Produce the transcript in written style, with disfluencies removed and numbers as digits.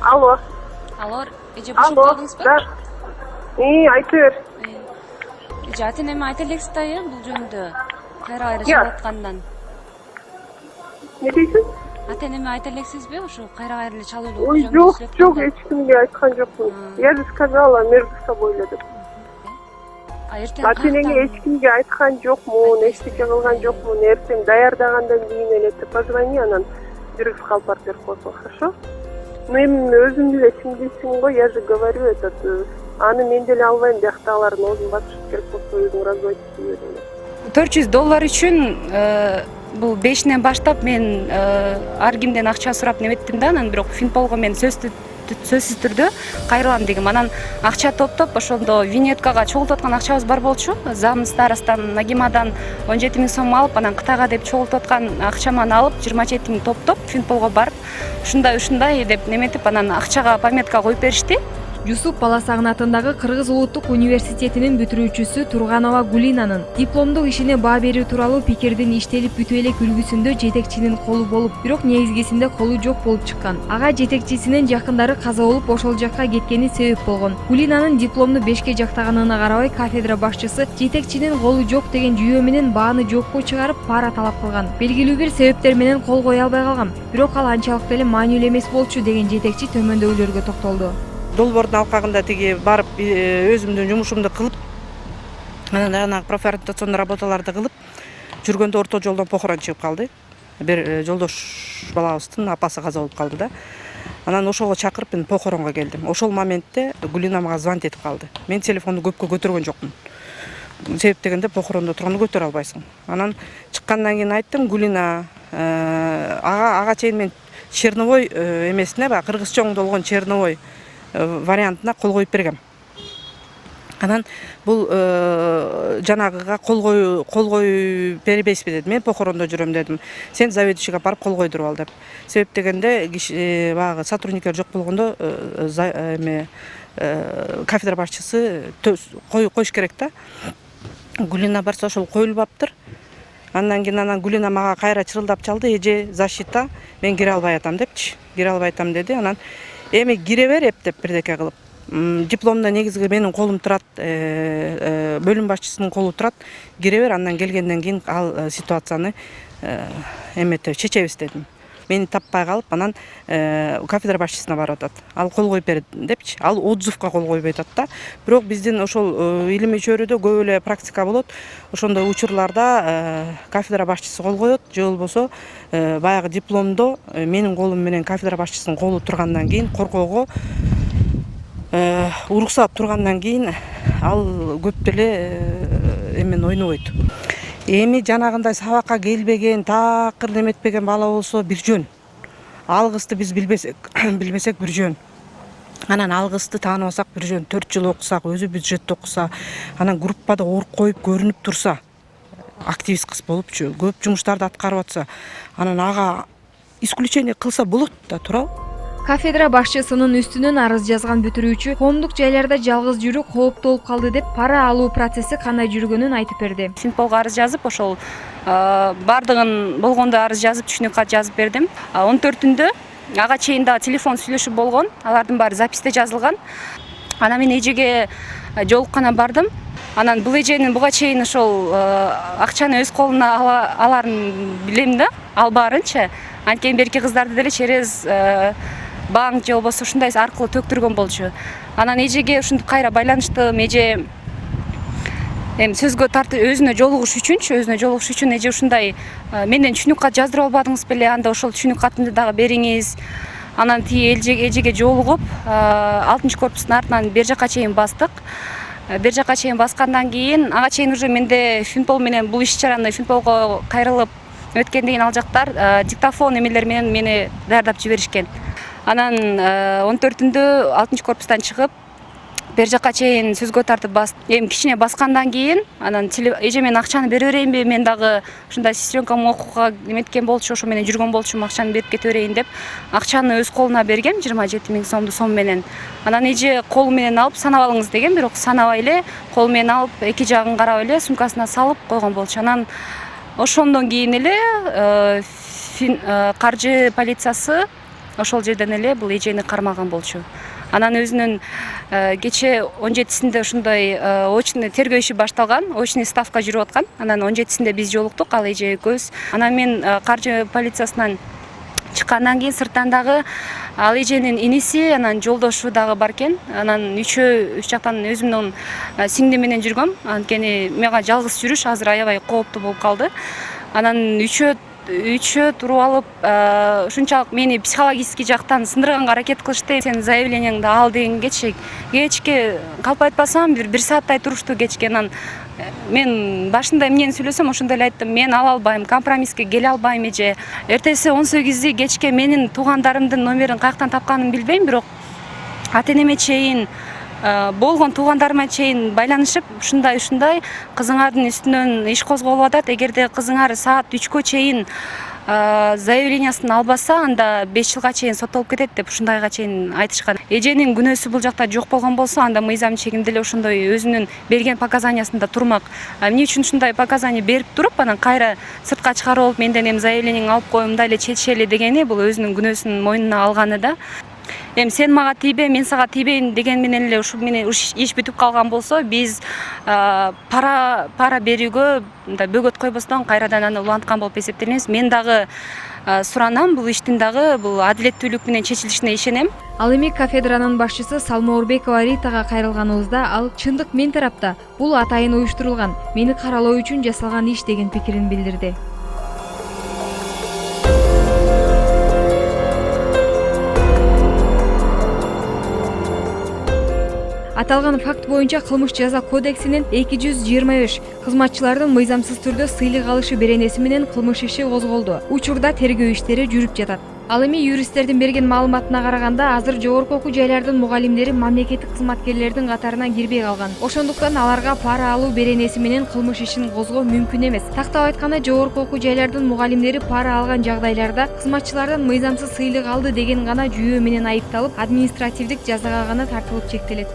Алло. Алло, эже бошоп Алло. калдыңызбы? Да. Айта бер. Эже ата энеме айта элексиз да, бул жөнүндө. Кайра Я. чалып аткандан. Не дейсиз? Ата энеме айта элексизби ошо кайра эле чалып Ой, жок, эч кимге айткан жокмун. Я же сказала между собой эле деп. Эртең Ата энеңе эч кимге айткан жокмун, эчтеке кылган жокмун. Эртең даярдагандан кийин эле позвони, анан жүрүп калып барып берип койсуң, хорошо? Мен өзүм деле чындыйсың го, я же говорю этот. Аны мен деле албайм, бияктагылардын оозун бачыш керек болсо өзүң разводить ете бер. $400 үчүн бул 5-нен баштап мен ар кимден акча сурап неметтим да, анан бирок Финполго мен сөзсүз түрдө кайрылам дегем. Анан акча топтоп ошондо виньеткага чогултуп аткан акчабыз бар болчу. Зам старостан, Нагимадан 17 000 сом алып, анан Кытайга деп чогултуп аткан акчаман алып, 27 000 топтоп Финполго барып, ушундай деп неметип, анан акчага пометка коюп беришти. Жусуп Баласагын атындагы Кыргыз Улуттук университетинин бүтүрүүчүсү Турганова Гулинанын дипломдук ишине баа берүү тууралуу пикирдин иштелип бүтүп элек үлгүсүндө жетекчинин колу болуп, бирок негизгисинде колу жок болуп чыккан. Ага жетекчисинин жакындары каза болуп, ошол жакка кеткени себеп болгон. Гулинанын дипломду 5ке жактаганына карабай, кафедра башчысы жетекчинин колу жок деген жүйө менен бааны жокко чыгарып, пара талап кылган. Белгилүү бир себептер менен кол кое албай калган. Бирок ал анчалык деле маанилүү эмес болчу деген жетекчи төмөндөгүлөргө токтолду. Долбоордун алкагында тиги барып өзүмдүн жумушумду кылып, анан жанагы профориентационный работаларды кылып жүргөндө орто жолдон похорон чыгып калды. Бир жолдош балабыздын апасы каза болуп калды да. Анан ошого чакырып мен похоронго келдим. Ошол моментте Гулина мага звонить этип калды. Мен телефонду көпкө көтөргөн жокмун. Себеп дегенде похорондо турганда көтөрө албайсың. Анан чыккандан кийин айттым, Гулина ага чейин мен черновой эмесине, баягы кыргыз чоңдо болгон черновой вариантына кол коюп бергем. Анан бул жанагыга кол кою бербейсизби деди. Мен похорондо жүрөм дедим. Сен заведующийге барып кол койдуруп ал деп. Себеп дегенде баягы сотрудниктер жок болгондо кафедра башчысы коюш керек да. Гулина барса ошол коюлбаптыр. Андан кийин Гулина мага кайра чырылдап чалды. Эже защита, мен кире албай атам депчи. Кире албай атам деди. Анан эми кире бер деп бирдеке кылып. Дипломдо негизги менин колум турат, бөлүм башчысынын колу турат. Кире бер, андан келгенден кийин ал ситуацияны чечебиз дедим. Мени таппай калып, анан кафедра башчысына барып атат. Ал кол коюп бер депчи. Ал отзывга кол койбой атат да. Бирок биздин ошол илимий чөйрөдө көп эле практика болот. Ошондой учурларда кафедра башчысы кол коет, же болбосо баягы дипломдо менин колум менен кафедра башчысынын колу тургандан кийин коркоого уруксат тургандан кийин ал көп деле эмен ойнобойт. Эми жанагындай сабакка келбеген, такыр неметпеген бала болсо бир жөн. Ал кызды биз билбесек бир жөн. Анан ал кызды тааныбасак бир жөн. 4 жыл окусак, өзү бюджетте окуса, анан группада оруп коюп көрүнүп турса, активист кыз болупчу, көп жумуштарды аткарып атса, анан ага исключение кылса болот да, туурабы? Кафедра башчысынын үстүнөн арыз жазган бүтүрүүчү коомдук жайларда жалгыз жүрүү кооптуу болуп калды деп пара алуу процесси кандай жүргөнүн айтып берди. Финполго арыз жазып, ошол бардыгын болгондо арыз жазып, түшүнүк кат жазып бердим. 14-түндө ага чейин да телефон сүйлөшүп болгон, алардын баары записьте жазылган. Анан мен эжеге жолуккандан бардым. Анан бул эженин буга чейин ошол акчаны өз колуна аларын билем да, албаарынчы. Анткени берки кыздарды деле через банк же болбосо ушундай аркылуу төктүргөн болчу. Анан эжеге ушинтип кайра байланыштым. Эже сөзгө тартып өзүнө жолугуш үчүн эже ушундай менден түшүнүк кат жаздырып албадыңыз беле, анда ошол түшүнүк катымды дагы бериңиз. Анан эжеге жолугуп 6-корпустун артынан бер жакка чейин бастык. Бер жакка чейин баскандан кийин ага чейин уже менде Финпол менен бул иш чараны Финполго кайрылып өткөндөн кийин ал жактар диктофон эмелер менен мени даярдап жиберишкен. Анан 14-түндө 6-корпустан чыгып бер жакка чейин сөзгө тартып эми кичине баскандан кийин анан эже мен акчаны бере берейинби, мен дагы ушундай сестренкам окууга неметкен болчу, ошо менен жүргөн болчумун, акчаны берип кете берейин деп акчаны өз колуна бергем, 27 000 сомду сом менен. Анан эже колу менен алып санап алыңыз деген, бирок санабай эле колу менен алып эки жагын карап эле сумкасына салып койгон болчу. Анан ошондон кийин эле каржы полициясы ошол жерден эле бул эжени кармаган болчу. Анан өзүнүн кечээ 17-синде ушундай очный тергөө иши башталган, очный ставка жүрүп аткан. Анан 17-синде биз жолуктук, ал эже экөөбүз. Анан мен каржы полициясынан чыккандан кийин сырттан дагы ал эженин иниси, анан жолдошу дагы бар экен. Анан үч жактан өзүмдүн сиңдим менен жүргөм. Анткени мага жалгыз жүрүш азыр аябай кооптуу болуп калды. Анан үчөө туруп алып, ушунчалык мени психологический жактан сындырганга аракет кылышты. Сен заявлениеңди ал дегенге кечке калп айтпасам бир сааттай турушту кечке. Анан мен башында эмнени сүйлөсөм ошондой эле айттым. Мен ала албайм, компромисске келе албайм эже. Эртеси 18 кечке менин туугандарымдын номерин каяктан тапканын билбейм, бирок ата-энеме чейин болгон туугандарыма чейин байланышып, ушундай кызыңардын үстүнөн иш козголуп атат. Эгерде кызыңар саат 3кө чейин заявлениясын албаса, анда 5 жылга чейин соттолуп кетет деп ушундайга чейин айтышкан. Эженин күнөөсү бул жакта жок болгон болсо, анда мыйзам чегинде эле ошондой өзүнүн берген показаниясында турмак. Эмне үчүн ушундай показания берип туруп, анан кайра сыртка чыгарып алып, менден эми заявлениеңди алып кой, мындай эле четишели дегени, бул өзүнүн күнөөсүн мойнуна алганы да. Эми сен мага тийбе, мен сага тийбейин деген менен эле ушул менен иш бүтүп калган болсо, биз пара берүүгө мындай бөгөт койбостон кайрадан аны уланткан болуп эсептелебиз. Мен дагы суранам, бул иштин дагы бул адилеттүүлүк менен чечилишине ишенем. Ал эми кафедранын башчысы Салма Орбекова Ритага кайрылганыбызда ал чындык мен тарапта, бул атайын уюштурулган, мени каралоо үчүн жасалган иш деген пикирин билдирди. Аталган факт боюнча кылмыш жаза кодексинин 225 кызматчылардын мыйзамсыз түрдө сыйлык алышы беренеси менен кылмыш иши козголду. Учурда тергөө иштери жүрүп жатат. Ал эми юристтердин берген маалыматына караганда, азыр жогорку окуу жайлардын мугалимдери мамлекеттик кызматкерлердин катарына кирбей калган. Ошондуктан аларга пара алуу беренеси менен кылмыш ишин козгоо мүмкүн эмес. Тактап айтканда, жогорку окуу жайлардын мугалимдери пара алган жагдайларда кызматчылардан мыйзамсыз сыйлык алды деген гана жүйө менен айыпталып, административдик жазага гана тартылып чектелет.